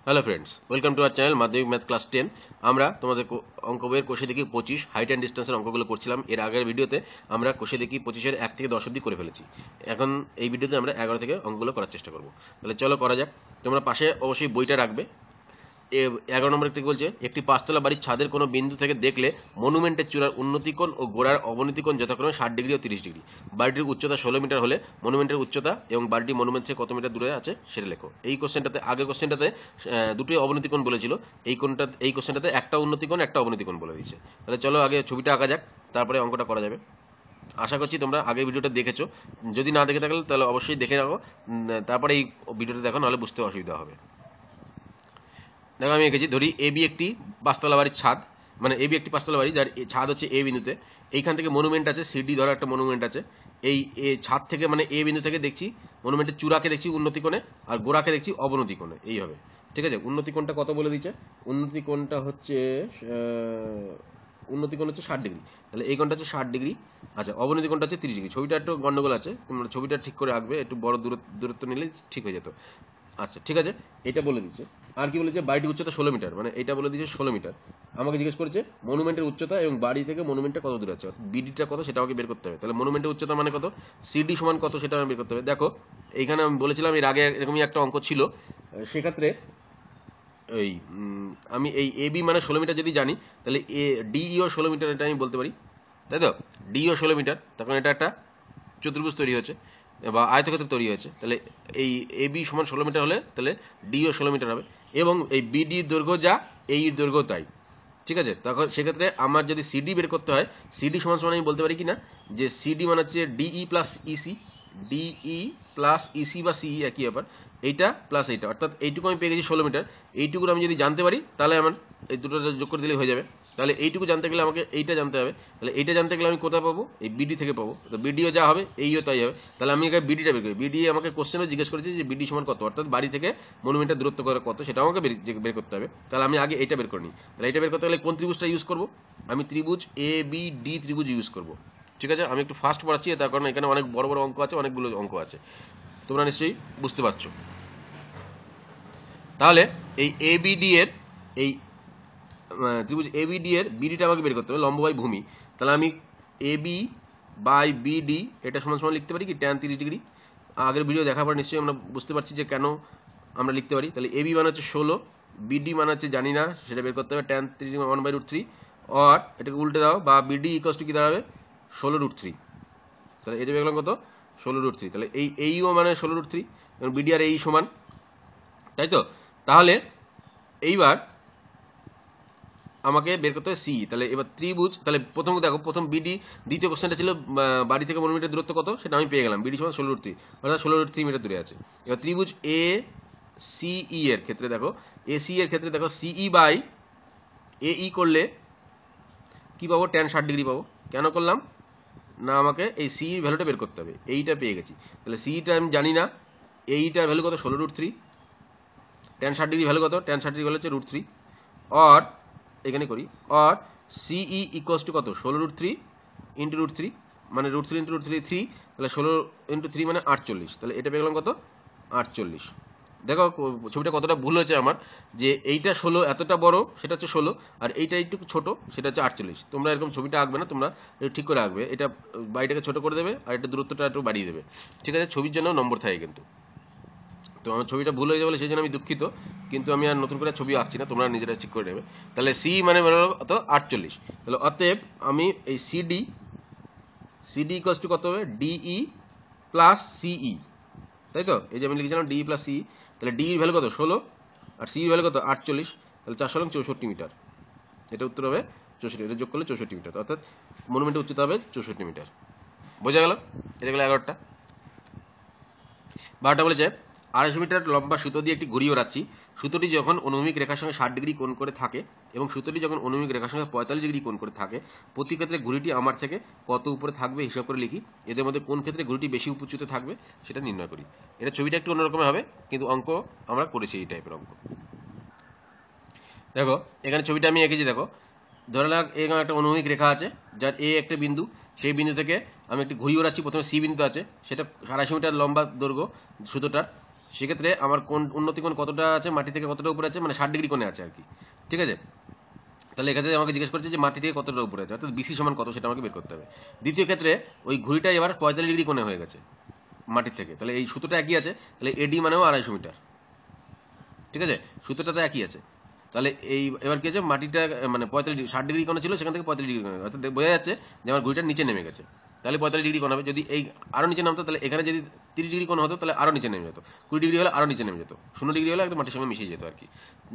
Hello friends, welcome to our channel মাধ্যমিক math class 10। আমরা তোমাদের অঙ্ক বইয়ের কোষে দেখি 25 হাইট অ্যান্ড ডিস্টেন্সের অঙ্কগুলো করছিলাম। এর আগের ভিডিওতে আমরা কোষে দেখি 25-এর 1 থেকে 10 অবধি করে ফেলেছি। এখন এই ভিডিওতে আমরা 11 থেকে অঙ্কগুলো করার চেষ্টা করব। তাহলে চলো করা যাক। তোমরা পাশে অবশ্যই বইটা রাখবে। 11 নম্বর থেকে বলছে, একটি পাঁচতলা বাড়ির ছাদের কোনো বিন্দু থেকে দেখলে মনুমেন্টের চূড়ার উন্নতিকোণ ও গোড়ার অবনতিকোণ যথাক্রমে 60 ডিগ্রি ও 30 ডিগ্রি। বাড়িটির উচ্চতা 16 মিটার হলে মনুমেন্টের উচ্চতা এবং বাড়িটি মনুমেন্ট থেকে কত মিটার দূরে আছে সেটা লেখো। এই কোশ্চেনটাতে, আগের কোশ্চেনটাতে দুটোই অবনতিকোণ বলেছিল, এই কোশ্চেনটাতে একটা উন্নতিকোণ একটা অবনতিকোণ বলে দিয়েছে। তাহলে চলো আগে ছবিটা আঁকা যাক, তারপরে অঙ্কটা করা যাবে। আশা করছি তোমরা আগের ভিডিওটা দেখেছো, যদি না দেখে থাকলে তাহলে অবশ্যই দেখে রাখো, তারপরে এই ভিডিওটা দেখো, নাহলে বুঝতে অসুবিধা হবে। দেখো আমি এঁকেছি, ধরি এবি একটি পাঁচতলা বাড়ির ছাদ, মানে এবি একটি পাঁচতলা বাড়ি যার ছাদ হচ্ছে এ বিন্দুতে। এইখান থেকে মনুমেন্ট আছে সিডি, ধরো একটা মনুমেন্ট আছে। এই ছাদ থেকে মানে এ বিন্দু থেকে দেখছি মনুমেন্টের চূড়াকে দেখছি উন্নতি কোণে, আর গোড়াকে দেখছি অবনতি কোণে, এইভাবে। ঠিক আছে, উন্নতি কোণটা কত বলে দিচ্ছে? উন্নতি কোণটা হচ্ছে উন্নতি কোণ হচ্ছে 60 ডিগ্রি, তাহলে এই কোণটা হচ্ছে 60 ডিগ্রি। আচ্ছা, অবনতি কোণটা হচ্ছে 30 ডিগ্রি। ছবিটা একটু গন্ডগোল আছে, তোমরা ছবিটা ঠিক করে রাখবে, একটু বড় দূরত্ব নিলে ঠিক হয়ে যেত। আচ্ছা ঠিক আছে, এটা বলে দিচ্ছে। আর কি বলেছে? বাড়িটির উচ্চতা 16 মিটার, মানে এটা বলে দিচ্ছে 16 মিটার। আমাকে জিজ্ঞেস করেছে মনুমেন্টের উচ্চতা এবং বাড়ি থেকে মনুমেন্টটা কত দূরে আছে, অর্থাৎ বিডিটা কত সেটা আমাকে বের করতে হবে। তাহলে মনুমেন্টের উচ্চতা মানে কত, সিডি সমান কত সেটা আমি বের করতে হবে। দেখো এইখানে আমি বলেছিলাম এর আগে এরকমই একটা অঙ্ক ছিল, সেক্ষেত্রে ওই আমি এই এবি মানে 16 মিটার যদি জানি, তাহলে ডিইও 16 মিটার, এটা আমি বলতে পারি, তাই তো? ডিইও 16 মিটার, তখন এটা একটা চতুর্ভুজ তৈরি হচ্ছে বা আয়তক্ষেত্র তৈরি হয়েছে। তাহলে এই এবি সমান 16 মিটার হলে তাহলে ডিও 16 মিটার হবে, এবং এই বিডি দৈর্ঘ্য যা, এই দৈর্ঘ্য তাই। ঠিক আছে, তখন সেক্ষেত্রে আমার যদি সিডি বের করতে হয়, সিডি সমান সমান আমি বলতে পারি কি না, যে সিডি মানে হচ্ছে DE plus EC, DE plus EC বা সিই একই ব্যাপার, এইটা প্লাস এইটা, অর্থাৎ এইটুকু আমি পেয়ে গেছি 16 মিটার। এইটুকু আমি যদি জানতে পারি তাহলে আমার এই দুটো যোগ করে দিলে হয়ে যাবে। তাহলে এইটুকু জানতে গেলে আমাকে এইটা জানতে হবে, তাহলে এইটা জানতে গেলে আমি কোথায় পাবো? এই বিডি থেকে পাবো। তো বিডিও যা হবে এইও তাই হবে। তাহলে আমি এখানে বিডিটা বের করি। বিডি আমাকে কোশ্চেনও জিজ্ঞেস করেছে যে বিডি সমান কত, অর্থাৎ বাড়ি থেকে মনুমেন্টের দূরত্ব কত সেটা আমাকে বের করতে হবে। তাহলে আমি আগে এইটা বের করে নিই। তাহলে এইটা বের করতে গেলে কোন ত্রিভুজটা ইউজ করবো? আমি ত্রিভুজ এ বি ডি ত্রিভুজ ইউজ করবো। ঠিক আছে, আমি একটু ফাস্ট পড়াচ্ছি, তার কারণ এখানে অনেক বড় বড় অঙ্ক আছে, অনেকগুলো অঙ্ক আছে, তোমরা নিশ্চয়ই বুঝতে পারছো। তাহলে এই এবিডি এর এই ত্রিভুজ এবিডি এর বিডিটা আমাকে বের করতে হবে, লম্ব বাই ভূমি। তাহলে আমি এবি বাই বিডি এটা সমান সমান লিখতে পারি কি ট্যান 30 ডিগ্রি। আগের ভিডিও দেখার পর নিশ্চয়ই আমরা বুঝতে পারছি যে কেন আমরা লিখতে পারি। তাহলে এবি মানে হচ্ছে 16, বিডি মানে হচ্ছে জানি না, সেটা বের করতে হবে, ট্যান 30 1/√3, আর এটাকে উল্টে দাও, বা বিডি ইকুয়ালস টু কি দাঁড়াবে 16√3। তাহলে এটা বের করলাম কত, 16√3। তাহলে এইও মানে 16√3, এবং বিডি আর এই সমান, তাই তো? তাহলে এইবার আমাকে বের করতে হবে সি। তাহলে এবার ত্রিভুজ, তাহলে প্রথম দেখো, প্রথম বিডি, দ্বিতীয় কোশ্চেনটা ছিল বাড়ি থেকে মনুমেন্টের দূরত্ব কত, সেটা আমি পেয়ে গেলাম, বিডি সমান 16√3, অর্থাৎ 16√3 মিটার দূরে আছে। এবার ত্রিভুজ এ সিই এর ক্ষেত্রে দেখো, এসি এর ক্ষেত্রে দেখো সিই বাই এই করলে কি পাবো, ট্যান 60 ডিগ্রি পাবো। কেন করলাম না, আমাকে এই সিইর ভ্যালুটা বের করতে হবে, এইটা পেয়ে গেছি। তাহলে সিইটা আমি জানি না, এইটার ভ্যালু কত, 16√3, ট্যান 60 ডিগ্রি ভ্যালু কত, ট্যান 60 ডিগ্রি ভ্যালু হচ্ছে √3, আর এখানে করি, আর সিই ইকুয়ালস টু কত, 16√3 ইন্টু √3, মানে √3 ইন্টু √3 3, তাহলে 16 ইন্টু 3 মানে 48। তাহলে এটা পেয়ে গেলাম কত, 48। দেখো ছবিটা কতটা ভুল হয়েছে আমার, যে এইটা 16 এতটা বড় সেটা হচ্ছে 16, আর এইটা একটু ছোট সেটা হচ্ছে 48। তোমরা এরকম ছবিটা আঁকবে না, তোমরা ঠিক করে আঁকবে, এটা বাড়িটাকে ছোট করে দেবে আর এটা দূরত্বটা একটু বাড়িয়ে দেবে। ঠিক আছে, ছবির জন্য নম্বর থাকে কিন্তু। তো আমার ছবিটা ভুল হয়ে যাবে বলে সেই জন্য আমি দুঃখিত, কিন্তু আমি আর নতুন করে ছবি আঁকছি না, তোমরা নিজেরা ঠিক করে নেবে। তাহলে সি মানে কত, 48। তাহলে অতএব আমি এই সিডি ইকুয়ালস টু কত হবে, ডিই প্লাস সিই, তাই তো? এই যে আমি লিখেছিলাম ডিই প্লাস সিই, তাহলে ডি এর ভ্যালু কত, 16, আর সি এর ভ্যালু কত, 48। তাহলে 4 × 64 মিটার, এটা উত্তর হবে 64, এটা যোগ করলে 64 মিটার, অর্থাৎ মনুমেন্টের উচ্চতা হবে 64 মিটার। বোঝা গেল? এটা গেল 11টা। 12টা বলেছে 250 মিটার লম্বা সুতো দিয়ে একটি ঘুড়ি ওড়াচ্ছি। সুতোটি যখন অনুভূমিক রেখার সঙ্গে 60 ডিগ্রি কোণ করে থাকে এবং সুতোটি যখন অনুভূমিক রেখার সঙ্গে 45 ডিগ্রি কোণ করে থাকে, প্রতি ক্ষেত্রে ঘুড়িটি আমার থেকে কত উপরে থাকবে হিসাব করে লিখি। এদের মধ্যে কোন ক্ষেত্রে ঘুড়িটি বেশি উঁচুতে থাকবে সেটা নির্ণয় করি। এটা ছবিটা একটু অন্যরকম হবে, কিন্তু অঙ্ক আমরা করেছি এই টাইপের অঙ্ক। দেখো এখানে ছবিটা আমি এঁকেছি, দেখো ধরে লাগ এখানে একটা অনুভূমিক রেখা আছে, যার এ একটা বিন্দু, সেই বিন্দু থেকে আমি একটি ঘুড়ি ওড়াচ্ছি। প্রথমে সি বিন্দু আছে, সেটা 250 মিটার লম্বা দৈর্ঘ্য সুতোটার, সেক্ষেত্রে আমার কোন উন্নতি কোণ কতটা আছে, মাটি থেকে কতটা উপরে আছে, মানে 60 ডিগ্রি কোণে আছে আর কি। ঠিক আছে, তাহলে এক্ষেত্রে আমাকে জিজ্ঞেস করছে যে মাটি থেকে কতটা উপরে আছে, অর্থাৎ বিসি সমান কত সেটা আমাকে বের করতে হবে। দ্বিতীয় ক্ষেত্রে ওই ঘুড়িটা এবার 45 ডিগ্রি কোণে হয়ে গেছে মাটির থেকে, তাহলে এই সূত্রটা একই আছে, তাহলে এডি মানেও 250 মিটার। ঠিক আছে, সূত্রটা তো একই আছে। তাহলে এই এবার কি আছে, মাটিটা মানে 60 ডিগ্রি কোণে ছিল, সেখান থেকে 45 ডিগ্রি কোণে, অর্থাৎ বোঝা যাচ্ছে যে আমার ঘুড়িটা নিচে নেমে গেছে, তাহলে 45 ডিগ্রি কোণ হবে। যদি এই আরো নিচে নামতো, তাহলে এখানে যদি 30 ডিগ্রি কোণ হতো, তাহলে আরো নিচে নেমে যেত, 20 ডিগ্রি হলে আরো নিচে নেমে যেত, 0 ডিগ্রি হলে একদম মাটির সঙ্গে মিশে যেত আর কি।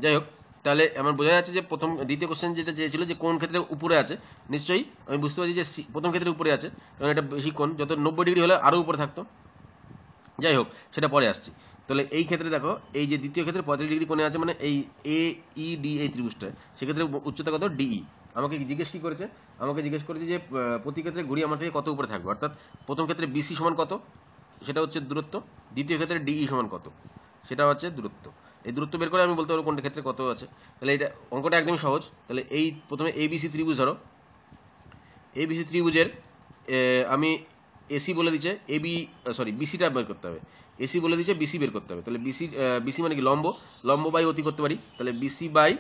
যাই হোক, তাহলে আমার বোঝা যাচ্ছে যে দ্বিতীয় কোশ্চেন যেটা চেয়েছিল যে কোন ক্ষেত্রে উপরে আছে, নিশ্চয়ই আমি বুঝতে পারছি যে প্রথম ক্ষেত্রে উপরে আছে, কারণ এটা বেশি কোণ, যত 90 ডিগ্রি হলে আরো উপরে থাকতো। যাই হোক, সেটা পরে আসছি। তাহলে এই ক্ষেত্রে দেখো, এই যে দ্বিতীয় ক্ষেত্রে 45 ডিগ্রি কোণে আছে, মানে এই এ ই ডি এই ত্রিভুজটা, সেক্ষেত্রে উচ্চতা কত, ডিই। আমাকে জিজ্ঞেস কি করেছে, আমাকে জিজ্ঞেস করেছে যে প্রতি ক্ষেত্রে ঘুড়ি আমার থেকে কত উপরে থাকবে, অর্থাৎ প্রথম ক্ষেত্রে বিসি সমান কত, সেটা হচ্ছে দূরত্ব, দ্বিতীয় ক্ষেত্রে ডিই সমান কত, সেটা হচ্ছে দূরত্ব। এই দূরত্ব বের করে আমি বলতে পারবো কোনটা ক্ষেত্রে কত আছে। তাহলে এটা অঙ্কটা একদমই সহজ। তাহলে এই প্রথমে এবিসি ত্রিভুজ ধরো, এবিসি ত্রিভুজের আমি এসি বলে দিচ্ছে, এবি সরি বিসিটা বের করতে হবে, এসি বলে দিচ্ছে, বিসি বের করতে হবে। তাহলে বিসি মানে কি, লম্ব বাই অতি করতে পারি, তাহলে বিসি বাই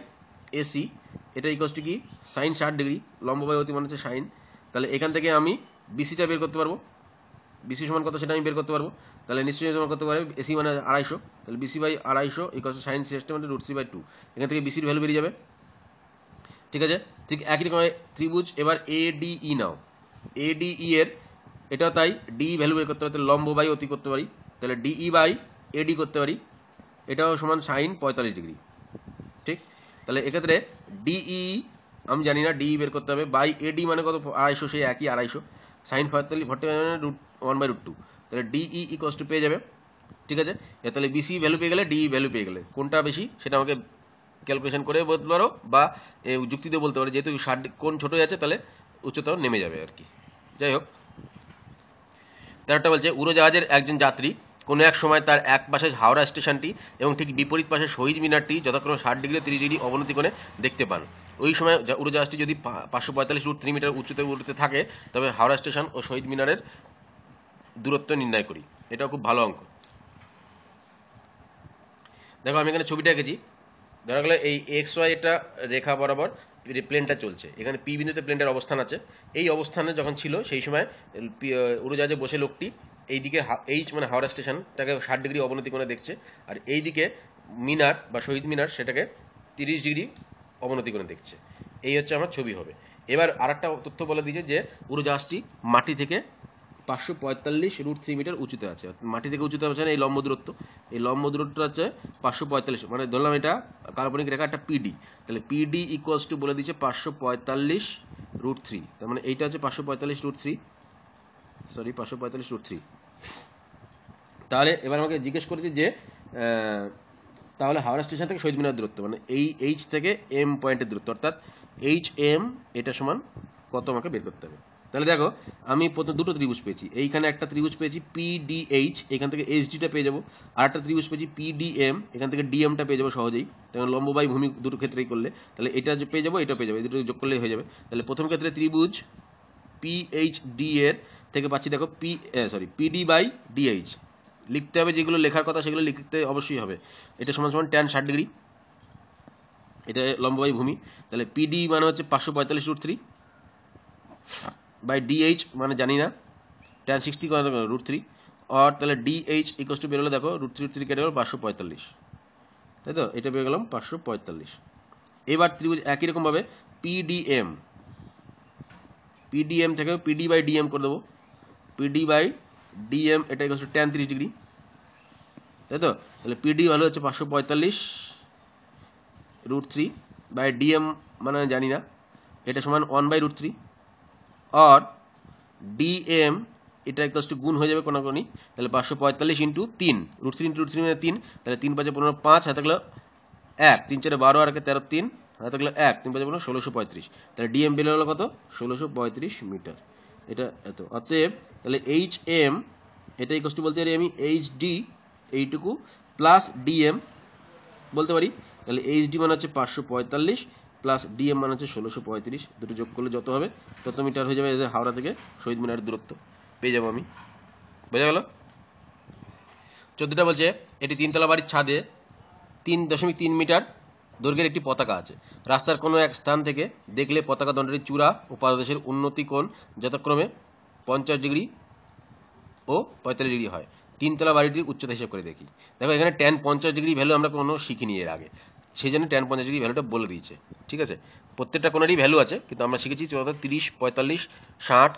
এসি এটা ইকুয়ালস টু কি, সাইন 60 ডিগ্রি, লম্ব বাই অতি মানে হচ্ছে সাইন। তাহলে এখান থেকে আমি বিসিটা বের করতে পারবো, বিসি সমান কত সেটা আমি বের করতে পারবো। তাহলে নিশ্চয়ই তোমার করতে পারবে, এসি মানে 250, তাহলে BC by 250 equals to sine system মানে √3/2, এখান থেকে বিসির ভ্যালু বেরিয়ে যাবে। ঠিক আছে, ঠিক একই রকম ত্রিভুজ এবার এডিই নাও, এডিই এর এটাও তাই, ডি ভ্যালু বের করতে পারি, লম্ব বাই অতি করতে পারি, তাহলে ডিই বাই এডি করতে পারি, এটাও সমান সাইন 45 ডিগ্রি। ঠিক, তাহলে এক্ষেত্রে ডিই আমি জানি না, ডিই বের করতে হবে, বাই এডি মানে কত, 250, সেই একই 250, সাইন 45 মানে 1/√2, তাহলে ডিই ইকুয়ালস টু পেয়ে যাবে। ঠিক আছে, তাহলে বিসি ভ্যালু পেয়ে গেলে, ডিই ভ্যালু পেয়ে গেলে, কোনটা বেশি সেটা আমাকে ক্যালকুলেশন করে বলতে পারো, বা যুক্তি দিয়ে বলতে পারো, যেহেতু 60 কোণ ছোট আছে, তাহলে উচ্চতাও নেমে যাবে আর কি। যাই হোক, তেরোটা বলছে উড়োজাহাজের একজন যাত্রী কোনো এক সময় তার এক পাশে হাওড়া স্টেশনটি এবং ঠিক বিপরীত পাশে শহীদ মিনারটি যথাক্রমে 60 ডিগ্রি 30 ডিগ্রি অবনতি কোণে দেখতে পান। ওই সময় উড়োজাহাজটি যদি 545 √3 মিটার উচ্চতায় উড়তে থাকে, তবে হাওড়া স্টেশন ও শহীদ মিনারের দূরত্ব নির্ণয় করি। এটাও খুব ভালো অঙ্ক। দেখো আমি এখানে ছবিটা এঁকেছি, ধরা গেল এই এক্স ওয়াই এটা রেখা বরাবর প্লেনটা চলছে, এখানে পি বিন্দুতে প্লেনটার অবস্থান আছে। এই অবস্থানে যখন ছিল সেই সময় উড়োজাহাজে বসে লোকটি এইদিকে এইচ মানে হাওড়া স্টেশনটাকে 60 ডিগ্রি অবনতি কোণে দেখছে, আর এইদিকে মিনার বা শহীদ মিনার সেটাকে 30 ডিগ্রি অবনতি কোণে দেখছে। এই হচ্ছে আমার ছবি হবে। এবার আরেকটা তথ্য বলে দিয়েছে যে উড়োজাহাজটি মাটি থেকে 545 √3 মিটার উঁচুতে আছে, মাটি থেকে উঁচুতে আছে এই লম্ব দূরত্ব, এই লম্ব দূরত্ব হচ্ছে 545, মানে ধরলাম এটা কাল্পনিক রেখা একটা পিডি, তাহলে পিডি ইকুয়ালস টু বলে দিচ্ছে 545 √3, তার মানে এইটা হচ্ছে 545 √3, সরি 545 √3। তাহলে এবার আমাকে জিজ্ঞেস করেছে যে তাহলে হাওড়া স্টেশন থেকে শহীদ মিনার দূরত্ব, মানে এই এইচ থেকে এম পয়েন্টের দূরত্ব, অর্থাৎ এইচ এম এটা সমান কত আমাকে বের করতে হবে। তাহলে দেখো আমি প্রথম দুটো ত্রিভুজ পেয়েছি, এইখানে একটা ত্রিভুজ পেয়েছি পিডিএইচ, এখান থেকে এইচডিটা পেয়ে যাবো, আর একটা ত্রিভুজ পেয়েছি পিডিএম, এখান থেকে ডিএমটা পেয়ে যাবো সহজেই, কারণ লম্ব বাই ভূমি দুটো ক্ষেত্রেই করলে, তাহলে এটা যে পেয়ে যাবো এটা পেয়ে যাবো, এই দুটো যোগ করলেই হয়ে যাবে। তাহলে প্রথম ক্ষেত্রে ত্রিভুজ পিএইচডি এর থেকে পাচ্ছি দেখো পিডি বাই ডিএইচ, লিখতে হবে যেগুলো লেখার কথা সেগুলো লিখতে অবশ্যই হবে। এটা সমান সমান ট্যান 60 ডিগ্রি, এটা লম্ব বাই ভূমি, তাহলে পিডি মানে হচ্ছে 545 √3 বাই ডিএইচ মানে জানি না, ট্যান 60 √3, আর তাহলে ডিএইচ ইকুয়ালস টু বেরোলো দেখো √3 কেটে গেল 545, তাই তো, এটা পেয়ে গেলাম 545। এবার ত্রিভুজ একই রকম ভাবে পিডিএম, পিডিএম থেকে পিডি বাই ডিএম করে দেবো, পিডি বাই ডিএম এটা ইকুয়ালস টু ট্যান 30 ডিগ্রি, তাই তো, তাহলে পিডি ভালো হচ্ছে 545 √3 বাই ডিএম মানে জানি না, এটা সমান 1/√3, আর ডিএম এটা ইকুয়ালস টু গুণ হয়ে যাবে কোনাকুনি, তাহলে 545 ইন্টু 3 √3 ইন্টু √3 মানে 3, তাহলে 3 5 15 5 হাতে গেল 1, 3 4 12 আর 13 3 হাতে গেল 1, 3 5 15 1635, তাহলে ডিএম বের হলো কত 1635 মিটার, এটা এত। অতএব তাহলে এইচ এম এটা ইকুয়ালস টু বলতে পারি আমি এইচডি এইটুকু প্লাস ডিএম বলতে পারি, তাহলে এইচডি মানে হচ্ছে 545 প্লাস ডিএম মানে হচ্ছে 1635, দুটো যোগ করলে যত হবে তত মিটার হয়ে যাবে হাওড়া থেকে শহীদ মিনারের দূরত্ব পেয়ে যাবো আমি। বোঝা গেল? 14টা বলছে এটি তিনতলা বাড়ির ছাদে 3.3 মিটার দৈর্ঘ্যের একটি পতাকা আছে। রাস্তার কোনো এক স্থান থেকে দেখলে পতাকা দণ্ডটির চূড়া ও পাদদেশের উন্নতি কোণ যথাক্রমে 50 ডিগ্রি ও 45 ডিগ্রি হয়। তিনতলা বাড়িটির উচ্চতা হিসেব করে দেখি। দেখো এখানে tan 50 ডিগ্রি ভ্যালু আমরা কোনো শিখিনি এর আগে, সেই জন্য tan 50 ডিগ্রি ভ্যালুটা বলে দিয়েছে। ঠিক আছে, প্রত্যেকটা কোণেরই ভ্যালু আছে, কিন্তু আমরা শিখেছি 30, 45, 60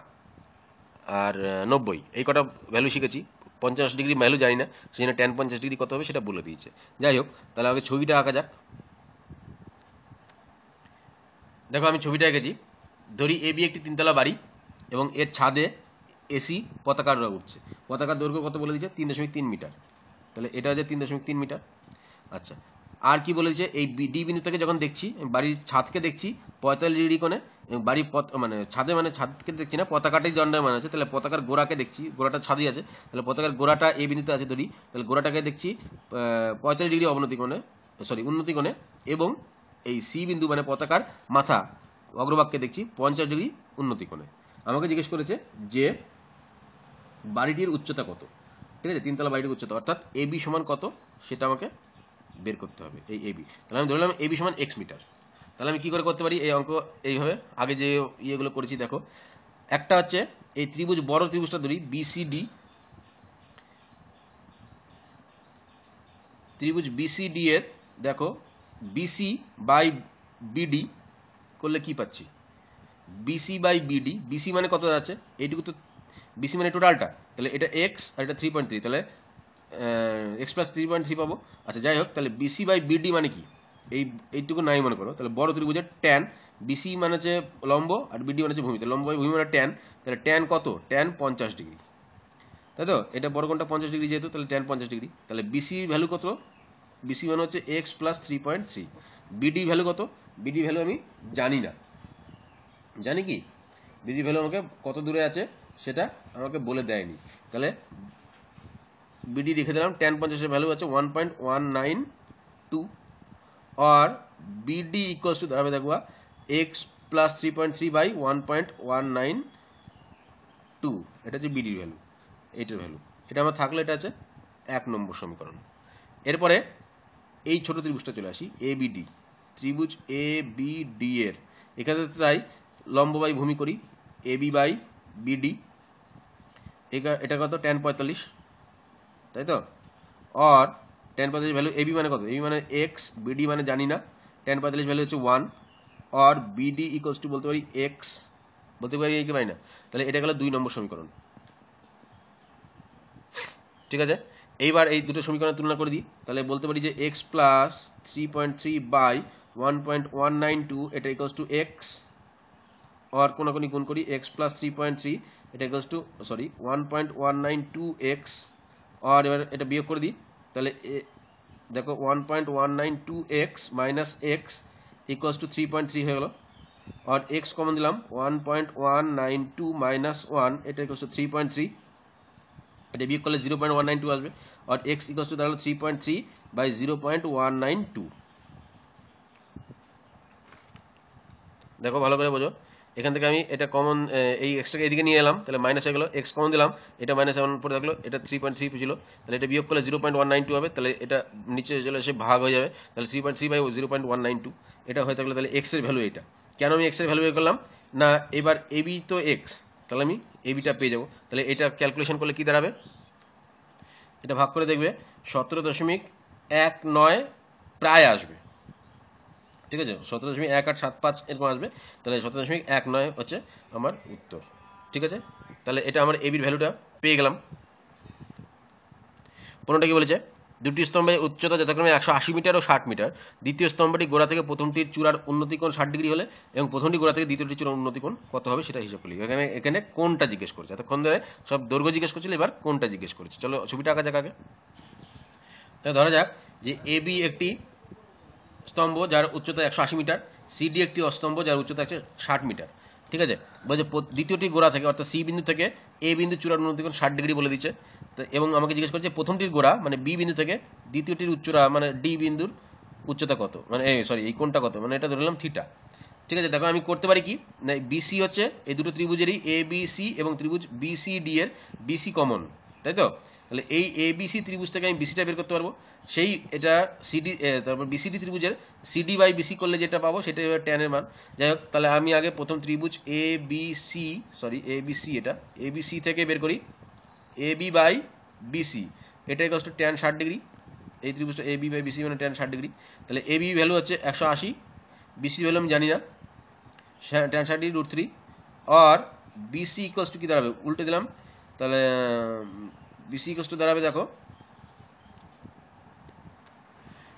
আর 90 এই কটা ভ্যালু শিখেছি। 50 ডিগ্রি ভ্যালু জানি না, সেই জন্য tan 50 ডিগ্রি কত হবে সেটা বলে দিয়েছে। যাই হোক, তাহলে আগে ছবিটা আঁকা যাক। দেখো আমি ছবিটা এঁকেছি। ধরি এবি একটি তিনতলা বাড়ি এবং এর ছাদে এসি পতাকা উঠছে। পতাকার দৈর্ঘ্য কত বলে দিচ্ছে? 3.3 মিটার। তাহলে এটা হচ্ছে 3.3 মিটার। আচ্ছা, আর কি বলেছে? এই ডি বিন্দু থেকে যখন দেখছি, বাড়ির ছাদকে দেখছি 45 ডিগ্রি কোণে, এবং বাড়ির মানে ছাদে, মানে ছাদকে দেখছি না, পতাকাটাই দণ্ডায়মান আছে। তাহলে পতাকার গোড়াকে দেখছি, গোড়াটা ছাদই আছে, তাহলে পতাকার গোড়াটা এই বিন্দুতে আছে ধরি, তাহলে গোড়াটাকে দেখছি 45 ডিগ্রি অবনতি কোণে, উন্নতি কোণে, এবং এই সি বিন্দু মানে পতাকার মাথা অগ্রভাগকে দেখছি 50 ডিগ্রি উন্নতি কোণে। আমাকে জিজ্ঞেস করেছে যে বাড়িটির উচ্চতা কত। ঠিক আছে, তিনতলা বাড়িটির উচ্চতা অর্থাৎ এবি সমান কত সেটা আমাকে বের করতে হবে। এই এবি, তাহলে আমি ধরলাম এবি সমান এক্স মিটার। তাহলে আমি কি করে করতে পারি এই অঙ্ক? এইভাবে আগে যে ইয়েগুলো করেছি দেখো, একটা হচ্ছে এই ত্রিভুজ, বড় ত্রিভুজটা ধরি বিসিডি, ত্রিভুজ বিসিডি এর দেখো বিসি বাই বিডি করলে কি পাচ্ছি? বিসি বাই বিডি, বিসি মানে কত আছে? এইটুকু তো বিসি মানে টোটালটা, তাহলে এটা এক্স আর এটা 3.3, তাহলে এক্স প্লাস 3.3 পাবো। আচ্ছা যাই হোক, তাহলে বিসি বাই বিডি মানে কি? এইটুকু নাই মনে করো। তাহলে বড় ত্রিভুজের ট্যান, বিসি মানে হচ্ছে লম্ব আর বিডি মানে হচ্ছে ভূমি, তাহলে লম্ব বাই ভূমি মানে ট্যান, তাহলে ট্যান কত? ট্যান 50 ডিগ্রি, তাই তো? এটা বড় কোণটা 50 ডিগ্রি যেহেতু, তাহলে ট্যান 50 ডিগ্রি। তাহলে বিসি ভ্যালু কত? বিসি মানে হচ্ছে এক্স প্লাস 3.3। বিডি ভ্যালু কত? বিডি ভ্যালু আমি জানি না, জানি কি বিডি ভ্যালু আমাকে কত দূরে আছে সেটা আমাকে বলে দেয়নি। তাহলে বিডি লিখে দিলাম, tan 50 এর ভ্যালু আছে 1.192, আর বিডি ইকুয়ালস টু দাঁড়াবে দেখবা এক্স প্লাস 3.3 বাই 1.192, এটা হচ্ছে বিডির ভ্যালু, এইটার ভ্যালু। এটা আমার থাকলে এটা আছে 1 নম্বর সমীকরণ। এরপরে এই ছোট ত্রিভুজটা চলে আসি, এবিডি, ত্রিভুজ এ বি ডি এর এখানে তাই লম্ব বাই ভূমি করি, এবি বাই বিডি, এটা কত? tan 45, তাই তো? আর tan 45 ভ্যালু এবি মানে কত? এবি মানে এক্স, বিডি মানে জানি না, tan 45 ভ্যালু হচ্ছে 1, আর বিডি ইকুয়ালস টু বলতে পারি এক্স, বলতে পারি এই কি পাই না, তাহলে এটা গেল 2 নম্বর সমীকরণ। ঠিক আছে, এইবার এই দুটো সমীকরণের তুলনা করে দিই, তাহলে বলতে পারি যে এক্স প্লাস 3.3 বাই 1.192 এটা ইকুয়ালস টু এক্স, আর কোনাকুনি গুণ করি এক্স প্লাস 3.3 এটা ইকুয়ালস টু 1.192x, আর এবার এটা বিয়োগ করে দিই, তাহলে দেখো 1.192x minus x equals to 3.3 হয়ে গেল, আর এক্স কমন দিলাম 1.192 মাইনাস 1 এটা ইকুয়ালস টু 3.3, এটা বিয়োগ করলে 0.192 আসবে, আর এক্স ইকুয়ালস টু দাঁড়ালো 3.3 বাই 0.192। দেখো ভালো করে বোঝো, এখান থেকে আমি এটা কমন, এই এক্সটাকে এদিকে নিয়ে এলাম, তাহলে মাইনাস হয়ে গেল, এক্স কমন দিলাম, এটা মাইনাস এমন পরে থাকলো, এটা 3.3 ছিল, তাহলে এটা বিয়োগ করলে 0.192 হবে, তাহলে এটা নিচে চলে এসে ভাগ হয়ে যাবে, তাহলে 3.3 বাই 0.192 এটা হয়ে থাকলো। তাহলে এক্স এর ভ্যালু এটা। কেন আমি এক্স এর ভ্যালু বের করলাম না? এবার এবি তো এক্স, তাহলে আমি এবিটা পেয়ে যাবো। তাহলে এটা ক্যালকুলেশন করলে কি দাঁড়াবে? এটা ভাগ করে দেখবে 17.19 প্রায় আসবে। ঠিক আছে, 17.1875 এরকম আসবে, তাহলে 17.19 হচ্ছে আমার উত্তর। ঠিক আছে, তাহলে এটা আমার এবির ভ্যালুটা পেয়ে গেলাম। 15টা কি বলেছে? দুটি স্তম্ভের উচ্চতা যথাক্রমে 180 মিটার ও 60 মিটার। দ্বিতীয় স্তম্ভটি গোড়া থেকে প্রথমটির চূড়ার উন্নতি কোণ 60 ডিগ্রি হলে এবং প্রথমটি গোড়া থেকে দ্বিতীয়টি চূড়ার উন্নতি কোণ কত হবে সেটা হিসাব করলি। এখানে কোনটা জিজ্ঞেস করছে? এতক্ষণ ধরে সব দৈর্ঘ্য জিজ্ঞেস করছিল, এবার কোনটা জিজ্ঞেস করছে। চলো ছবিটা আঁকা যাক আগে। ধরা যাক যে এবি একটি স্তম্ভ যার উচ্চতা 180 মিটার, সিডি একটি অস্তম্ভ যার উচ্চতা আছে 60 মিটার। ঠিক আছে, বলছে দ্বিতীয়টি গোড়া থেকে অর্থাৎ সি বিন্দু থেকে এ বিন্দু চূড়ার উন্নতি কোণ 60 ডিগ্রি বলে দিচ্ছে, এবং আমাকে জিজ্ঞেস করছে প্রথমটির গোড়া মানে বি বিন্দু থেকে দ্বিতীয়টির উচ্চতা মানে ডি বিন্দুর উচ্চতা কত, মানে এই কোণটা কত, মানে এটা ধরলাম থিটা। ঠিক আছে, দেখো আমি করতে পারি কি না, বিসি হচ্ছে এই দুটো ত্রিভুজেরই এ বি সি এবং ত্রিভুজ বিসি ডি এর বিসি কমন, তাই তো? তাহলে এই এবিসি ত্রিভুজ থেকে আমি বিসিটা বের করতে পারবো। সেই এটা সিডি, তারপর বিসিডি ত্রিভুজের সিডি বাই বিসি করলে যেটা পাবো সেটা এবার ট্যানের মান। যাই হোক, তাহলে আমি আগে প্রথম ত্রিভুজ এবিসি, এটা এবিসি থেকে বের করি এবি বাই বিসি, এটা ইকুয়ালস টু ট্যান 60 ডিগ্রি। এই ত্রিভুজটা এবি বাই বিসি মানে ট্যান 60 ডিগ্রি। তাহলে এবি ভ্যালু হচ্ছে 180, বিসি ভ্যালু আমি জানি না, ট্যান 60 ডিগ্রি √3, আর বিসি ইকুয়ালস টু কি দাঁড়াবে, উল্টে দিলাম, তাহলে বিসি ইকুয়ালস টু দাঁড়াবে দেখো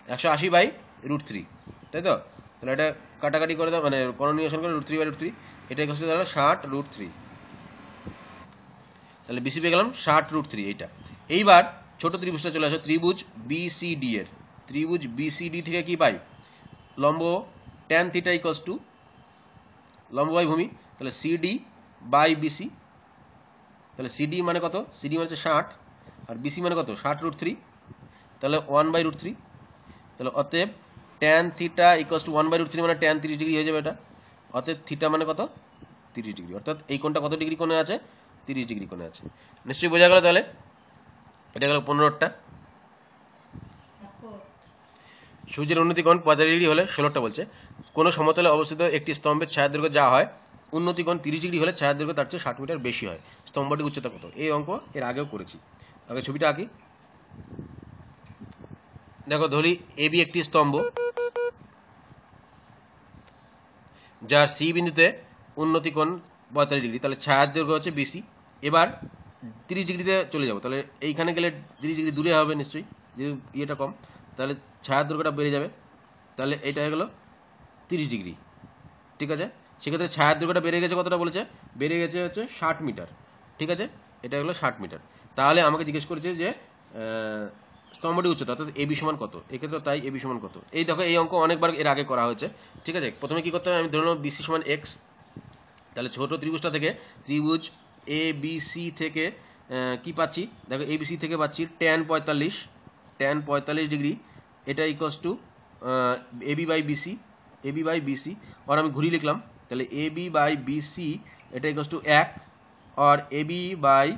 180 বাই √3, তাই তো? তাহলে এটা কাটাকাটি করে দাও, মানে করণীয়সন করে √3 বাই √3, এটা ইকুয়ালস টু দাঁড়াবে 60 √3। তাহলে বিসি পেয়ে গেলাম 60 √3 এইটা। এইবার ছোট ত্রিভুজটা চলে আসো, ত্রিভুজ বিসিডি এর। ত্রিভুজ বিসিডি থেকে কি পাই, লম্ব ট্যান থিটা ইকুয়ালস টু লম্ব বাই ভূমি, তাহলে সিডি বাই বিসি। তাহলে সিডি মানে কত, সিডি মানে হচ্ছে 60, আর বিসি মানে কত 60 √3, তাহলে 1 বাই √3। তাহলে অতএব tan theta equals to 1 by √3 মানে ট্যান 30 ডিগ্রি হয়ে যাবে এটা। অতএব থিটা মানে কত 30 ডিগ্রি, অর্থাৎ এই কোণটা কত ডিগ্রি কোণে আছে, 30 ডিগ্রি কোণে আছে। নিশ্চয়ই বোঝা গেল। তাহলে এটা গেল 15টা। সূর্যের উন্নতি কোণ 45 ডিগ্রি হলে 16টা বলছে। কোন সমতলে অবস্থিত একটি স্তম্ভের ছায়াদৈর্ঘ্য যা হয়, উন্নতি কোণ 30 ডিগ্রি হলে ছায়াদৈর্ঘ্য তার চেয়ে 60 মিটার বেশি হয়, স্তম্ভটির উচ্চতা কত? এই অঙ্ক এর আগেও করেছি। আগে ছবিটা আঁকি। দেখো, ধরি এবি একটি স্তম্ভ যার সি বিন্দুতে উন্নতি কোণ 45 ডিগ্রি, তাহলে ছায়ার দৈর্ঘ্য হচ্ছে বিসি। এবার 30 ডিগ্রিতে চলে যাবো, তাহলে এইখানে গেলে 30 ডিগ্রি দূরে হবে নিশ্চয়ই, যেহেতু ইয়েটা কম, তাহলে ছায়ার দৈর্ঘ্যটা বেড়ে যাবে। তাহলে এটা হয়ে গেল 30 ডিগ্রি, ঠিক আছে। সেক্ষেত্রে ছায়ার দৈর্ঘ্যটা বেড়ে গেছে, কতটা বলেছে, বেড়ে গেছে হচ্ছে 60 মিটার, ঠিক আছে। এটা হলো 60 মিটার। তাহলে আমাকে জিজ্ঞেস করেছে যে স্তম্ভটি উচ্চতা, অর্থাৎ এবি সমান কত, এক্ষেত্রে তাই এবি সমান কত। এই দেখো, এই অঙ্ক অনেকবার এর আগে করা হয়েছে, ঠিক আছে। প্রথমে কি করতে হবে, আমি ধরে নেব বিসি সমান এক্স। তাহলে ছোট ত্রিভুজটা থেকে, ত্রিভুজ এ বিসি থেকে কি পাচ্ছি, দেখো এবিসি থেকে পাচ্ছি ট্যান 45 ডিগ্রি, এটা equals to AB by BC, AB by BC, আর আমি ঘুরিয়ে লিখলাম, তাহলে এবি বাই বিসি এটা ইকুয়ালস টু 1, আর এবি বাই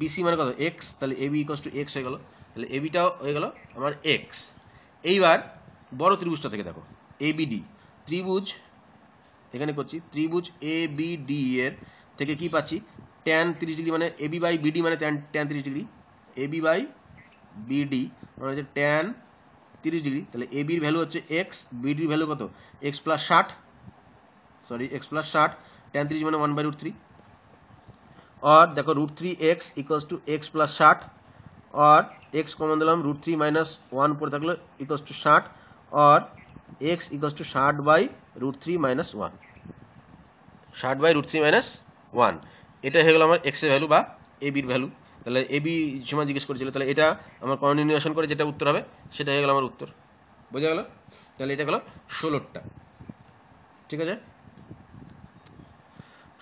বিসি মানে কত এক্স, তাহলে এবি ইকুয়ালস টু এক্স হয়ে গেল। তাহলে এবিটাও হয়ে গেল আমার এক্স। এইবার বড় ত্রিভুজটা থেকে দেখো এবিডি, ত্রিভুজ এখানে করছি, ত্রিভুজ এ বিডি এর থেকে কি পাচ্ছি, ট্যান 30 ডিগ্রি মানে এবি বাই বিডি মানে tan 30 degree, AB by BD মানে হচ্ছে ট্যান 30 ডিগ্রি। তাহলে এবির ভ্যালু হচ্ছে এক্স, বিডির ভ্যালু কত এক্স প্লাস 60, ট্যান 30 মানে 1 বাই √3, और देखो √3 x equals to x plus 60, और एक्स कमन दिलाम √3 माइनस 1 पर থাকলো इक्वल्स टू 60, और x equals to 60 by √3 minus 1, 60 by √3 minus 1, এটা হয়ে গেল আমার x এর ভ্যালু বা ab এর ভ্যালু। তাহলে ab সমান জিজ্ঞেস করেছিল, তাহলে এটা আমার কন্টিনিউয়েশন করে যেটা উত্তর হবে সেটা হয়ে গেল আমার উত্তর। বোঝা গেল? তাহলে এটা হলো 16টা, ঠিক আছে।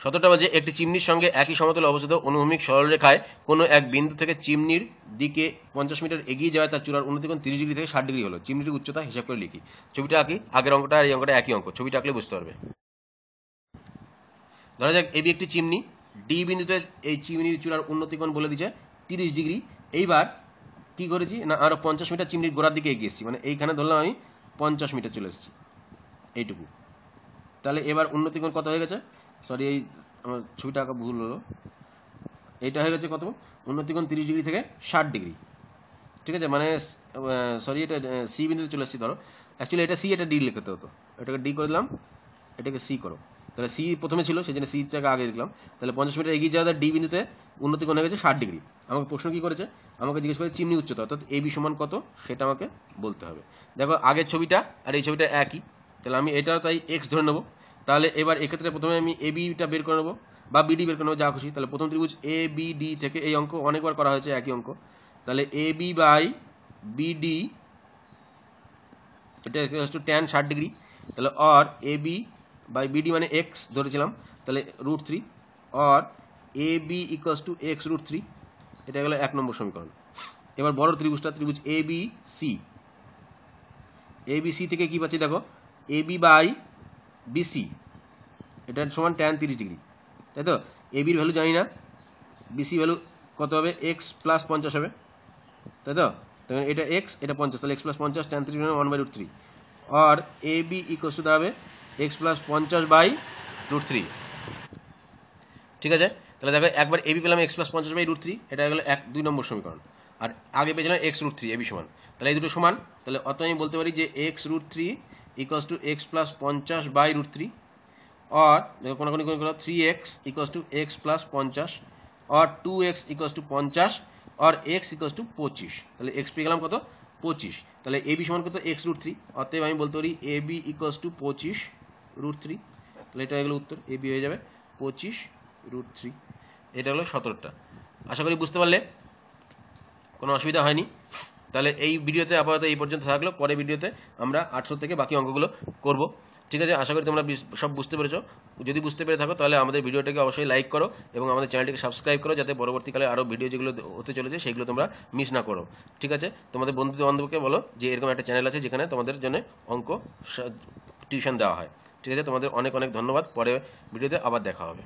17টা বাজে, একটি চিমনির সঙ্গে একই সমতলে অবস্থিত অনুভূমিক সরলরেখায় কোনো এক বিন্দু থেকে চিমনির দিকে 50 মিটার এগিয়ে যাওয়ায় তার চূড়ার উন্নতি কোণ 30 ডিগ্রি থেকে 60 ডিগ্রি হলো। চিমনির উচ্চতা হিসাব করে লিখি। ছবিটা আঁকি, আগের অঙ্কটা আর এই অঙ্কটা একই অঙ্ক, ছবিটা আঁকলে বুঝতে পারবে। ধরা যাক এবি একটি চিমনি, ডি বিন্দুতে এই চিমনির চূড়ার উন্নতি কোণ বলে দিচ্ছে 30 ডিগ্রি। এইবার কি করেছি না, আরো 50 মিটার চিমনির গোড়ার দিকে এগিয়ে এসেছি, মানে এইখানে ধরলাম আমি 50 মিটার চলে এসেছি, এইটুকু। তাহলে এবার উন্নতি কোণ কত হয়ে গেছে, সরি এই আমার ছবিটা আঁকা ভুল হলো, এইটা হয়ে গেছে কত, উন্নতি কোণ 30 ডিগ্রি থেকে 60 ডিগ্রি, ঠিক আছে। মানে সরি এটা সি বিন্দুতে চলে এসেছি ধরো, অ্যাকচুয়ালি এটা সি, এটা ডি লিখতে হতো, এটাকে ডি করে দিলাম, এটাকে সি করো। তাহলে সি প্রথমে ছিল, সেই জন্য সিটাকে আগে লিখলাম। তাহলে 50 মিটার এগিয়ে যাওয়া ডি বিন্দুতে উন্নতি কোণ হয়ে গেছে 60 ডিগ্রি। আমাকে প্রশ্ন কি করেছে, আমাকে জিজ্ঞেস করে চিমনি উচ্চতা, অর্থাৎ এবি সমান কত সেটা আমাকে বলতে হবে। দেখো আগের ছবিটা আর এই ছবিটা একই, তাহলে আমি এটাও তাই এক্স ধরে নেবো। তাহলে এবার এক্ষেত্রে প্রথমে আমি এবিটা বের করে নেবো বা বিডি বের করে নেবো, যা খুশি। তাহলে প্রথম ত্রিভুজ এ বিডি থেকে, এই অঙ্ক অনেকবার করা হয়েছে একই অঙ্ক, তাহলে এবি বাই বিডি এটা ট্যান 60 ডিগ্রি, তাহলে और এবি বাই বিডি মানে এক্স ধরেছিলাম, তাহলে √3, और এবি ইকুয়ালস টু এক্স √3, এটা গেল 1 নম্বর সমীকরণ। এবার বড় ত্রিভুজটা, ত্রিভুজ এবিসি, এবিসি থেকে কি পাচ্ছি দেখো, এবি বাই বিসি এটা সমান ট্যান 30 ডিগ্রি, তাই তো। এবির ভ্যালু জানি না, বিসি ভ্যালু কত হবে এক্স প্লাস 50 হবে, তাই তো? তখন এটা এক্স, এটা 50, তাহলে এক্স প্লাস 50 tan 3 1/√3, আর এ বি ইকুয়ালস টু দাঁড়াবে এক্স প্লাস 50/√3। ঠিক আছে, তাহলে দেখো একবার এ বি পেলাম এক্স প্লাস 50/√3, এটা গেল 2 নম্বর সমীকরণ। আর আগে পেয়েছিলাম x√3 এ বি সমান, তাহলে এই দুটো সমান, তাহলে অত আমি বলতে পারি যে x√3 equals to x plus 50/√3, और देखो কোনাকুনি করে করো 3x equals to x plus 50 और 2x इक्वल्स टू 50 और x इक्वल्स टू 25, তাহলে x পেয়ে গেলাম কত 25, তাহলে a b সমান কত x√3, অতএব আমি বলতে পারি a b ইকুয়ালস টু 25√3, তাহলে এটা হয়ে গেল উত্তর, a b হয়ে যাবে 25√3। এটা হলো 17টা। আশা করি বুঝতে পারলে, কোনো অসুবিধা হয়নি। তাহলে এই ভিডিওতে আপাতত এই পর্যন্ত থাকলো, পরের ভিডিওতে আমরা 18 থেকে বাকি অঙ্কগুলো করব। ঠিক আছে, আশা করি তোমরা সব বুঝতে পেরেছো। যদি বুঝতে পেরে থাকো তাহলে আমাদের ভিডিওটাকে অবশ্যই লাইক করো এবং আমাদের চ্যানেলটিকে সাবস্ক্রাইব করো, যাতে পরবর্তীকালে আরও ভিডিও যেগুলো হতে চলেছে সেগুলো তোমরা মিস না করো। ঠিক আছে, তোমাদের বন্ধু বান্ধবকে বলো যে এরকম একটা চ্যানেল আছে যেখানে তোমাদের জন্য অঙ্ক টিউশন দেওয়া হয়। ঠিক আছে, তোমাদের অনেক অনেক ধন্যবাদ, পরে ভিডিওতে আবার দেখা হবে।